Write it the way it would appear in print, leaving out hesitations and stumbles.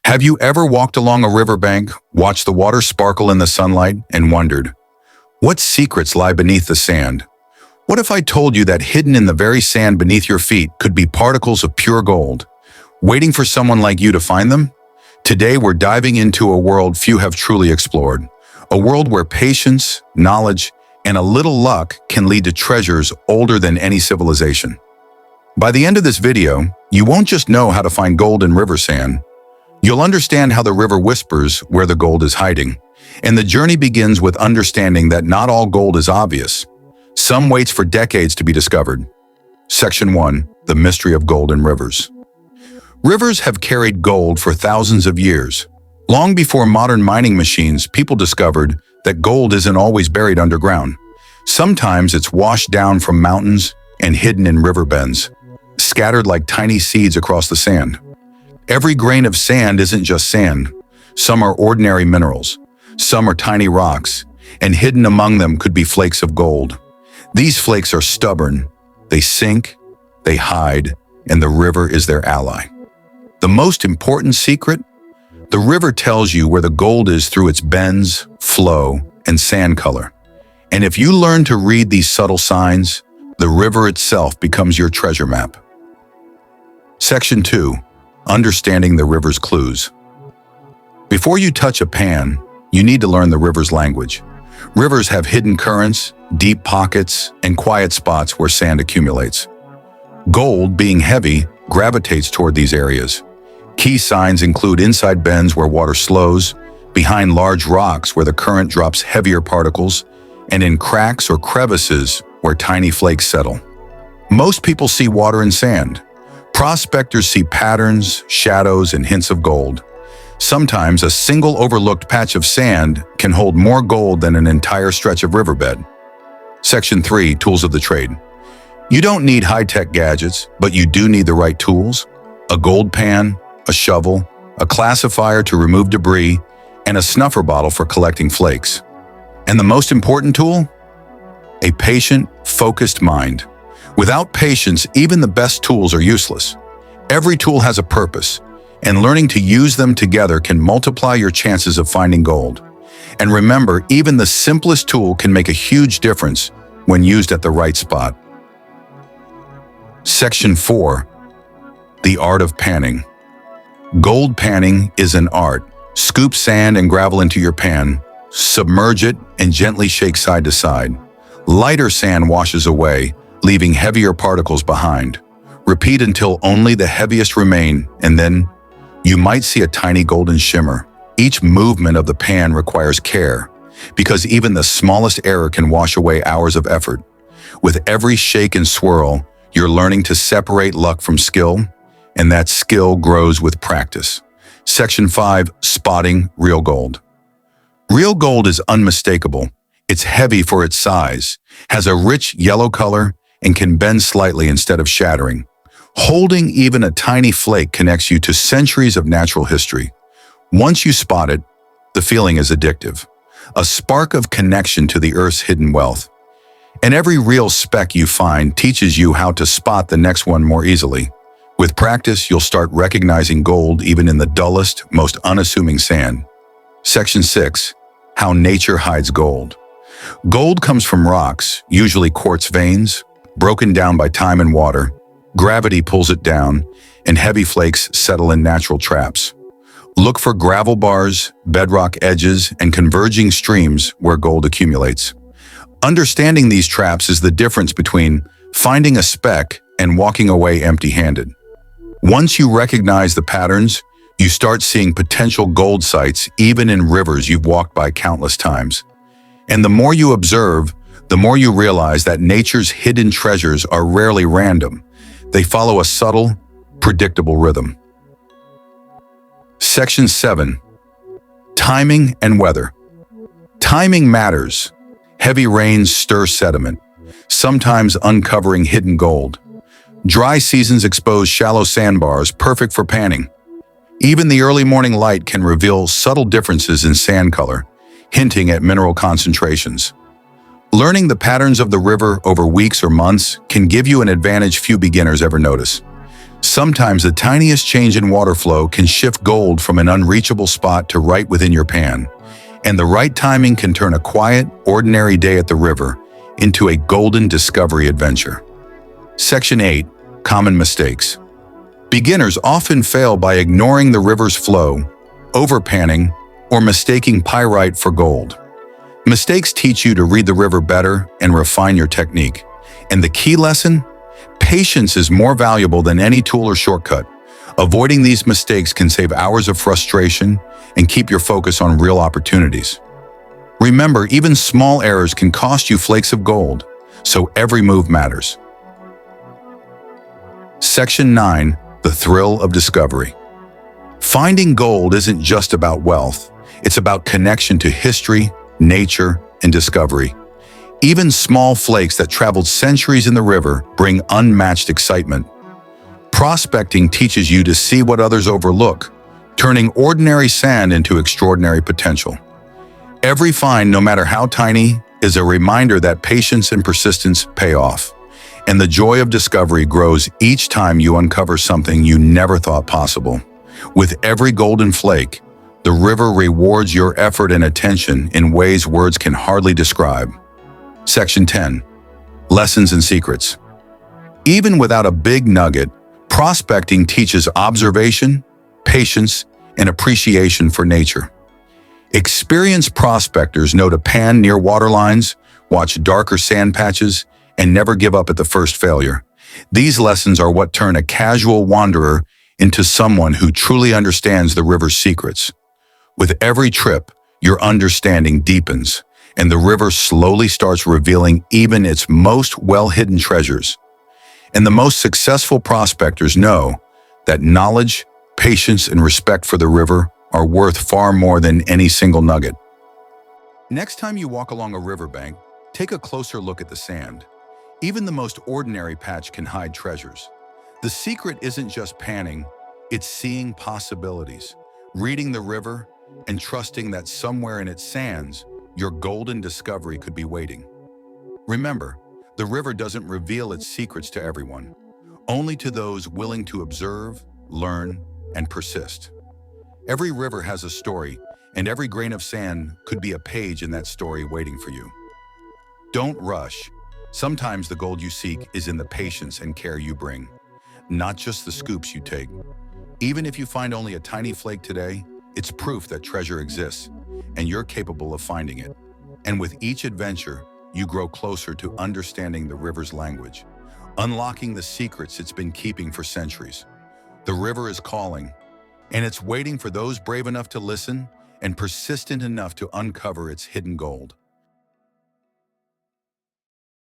Have you ever walked along a riverbank, watched the water sparkle in the sunlight, and wondered, what secrets lie beneath the sand? What if I told you that hidden in the very sand beneath your feet could be particles of pure gold, waiting for someone like you to find them? Today we're diving into a world few have truly explored, a world where patience, knowledge, and a little luck can lead to treasures older than any civilization. By the end of this video, you won't just know how to find gold in river sand. You'll understand how the river whispers where the gold is hiding. And the journey begins with understanding that not all gold is obvious. Some waits for decades to be discovered. Section 1. The Mystery of Gold in Rivers. Rivers have carried gold for thousands of years. Long before modern mining machines, people discovered that gold isn't always buried underground. Sometimes it's washed down from mountains and hidden in river bends, scattered like tiny seeds across the sand. Every grain of sand isn't just sand. Some are ordinary minerals. Some are tiny rocks, and hidden among them could be flakes of gold. These flakes are stubborn. They sink, they hide, and the river is their ally. The most important secret? The river tells you where the gold is through its bends, flow, and sand color. And if you learn to read these subtle signs, the river itself becomes your treasure map. Section 2. Understanding the river's clues. Before you touch a pan, you need to learn the river's language. Rivers have hidden currents, deep pockets, and quiet spots where sand accumulates. Gold, being heavy, gravitates toward these areas. Key signs include inside bends where water slows, behind large rocks where the current drops heavier particles, and in cracks or crevices where tiny flakes settle. Most people see water and sand. Prospectors see patterns, shadows, and hints of gold. Sometimes a single overlooked patch of sand can hold more gold than an entire stretch of riverbed. Section 3. Tools of the Trade. You don't need high-tech gadgets, but you do need the right tools. A gold pan, a shovel, a classifier to remove debris, and a snuffer bottle for collecting flakes. And the most important tool? A patient, focused mind. Without patience, even the best tools are useless. Every tool has a purpose, and learning to use them together can multiply your chances of finding gold. And remember, even the simplest tool can make a huge difference when used at the right spot. Section 4. The Art of Panning. Gold panning is an art. Scoop sand and gravel into your pan, submerge it, and gently shake side to side. Lighter sand washes away, leaving heavier particles behind. Repeat until only the heaviest remain, and then you might see a tiny golden shimmer. Each movement of the pan requires care, because even the smallest error can wash away hours of effort. With every shake and swirl, you're learning to separate luck from skill, and that skill grows with practice. Section 5. Spotting real gold. Real gold is unmistakable. It's heavy for its size, has a rich yellow color, and can bend slightly instead of shattering. Holding even a tiny flake connects you to centuries of natural history. Once you spot it, the feeling is addictive. A spark of connection to the Earth's hidden wealth. And every real speck you find teaches you how to spot the next one more easily. With practice, you'll start recognizing gold even in the dullest, most unassuming sand. Section 6. How nature hides gold. Gold comes from rocks, usually quartz veins, broken down by time and water. Gravity pulls it down, and heavy flakes settle in natural traps. Look for gravel bars, bedrock edges, and converging streams where gold accumulates. Understanding these traps is the difference between finding a speck and walking away empty-handed. Once you recognize the patterns, you start seeing potential gold sites even in rivers you've walked by countless times. And the more you observe, the more you realize that nature's hidden treasures are rarely random. They follow a subtle, predictable rhythm. Section 7. Timing and weather. Timing matters. Heavy rains stir sediment, sometimes uncovering hidden gold. Dry seasons expose shallow sandbars, perfect for panning. Even the early morning light can reveal subtle differences in sand color, hinting at mineral concentrations. Learning the patterns of the river over weeks or months can give you an advantage few beginners ever notice. Sometimes the tiniest change in water flow can shift gold from an unreachable spot to right within your pan, and the right timing can turn a quiet, ordinary day at the river into a golden discovery adventure. Section 8. Common mistakes. Beginners often fail by ignoring the river's flow, overpanning, or mistaking pyrite for gold. Mistakes teach you to read the river better and refine your technique. And the key lesson? Patience is more valuable than any tool or shortcut. Avoiding these mistakes can save hours of frustration and keep your focus on real opportunities. Remember, even small errors can cost you flakes of gold, so every move matters. Section 9. The thrill of discovery. Finding gold isn't just about wealth. It's about connection to history, nature, and discovery. Even small flakes that traveled centuries in the river bring unmatched excitement. Prospecting teaches you to see what others overlook, turning ordinary sand into extraordinary potential. Every find, no matter how tiny, is a reminder that patience and persistence pay off. And the joy of discovery grows each time you uncover something you never thought possible. With every golden flake, the river rewards your effort and attention in ways words can hardly describe. Section 10. Lessons and secrets. Even without a big nugget, prospecting teaches observation, patience, and appreciation for nature. Experienced prospectors know to pan near waterlines, watch darker sand patches, and never give up at the first failure. These lessons are what turn a casual wanderer into someone who truly understands the river's secrets. With every trip, your understanding deepens, and the river slowly starts revealing even its most well-hidden treasures. And the most successful prospectors know that knowledge, patience, and respect for the river are worth far more than any single nugget. Next time you walk along a riverbank, take a closer look at the sand. Even the most ordinary patch can hide treasures. The secret isn't just panning, it's seeing possibilities, reading the river, and trusting that somewhere in its sands, your golden discovery could be waiting. Remember, the river doesn't reveal its secrets to everyone, only to those willing to observe, learn, and persist. Every river has a story, and every grain of sand could be a page in that story waiting for you. Don't rush. Sometimes the gold you seek is in the patience and care you bring, not just the scoops you take. Even if you find only a tiny flake today, it's proof that treasure exists, and you're capable of finding it. And with each adventure, you grow closer to understanding the river's language, unlocking the secrets it's been keeping for centuries. The river is calling, and it's waiting for those brave enough to listen and persistent enough to uncover its hidden gold.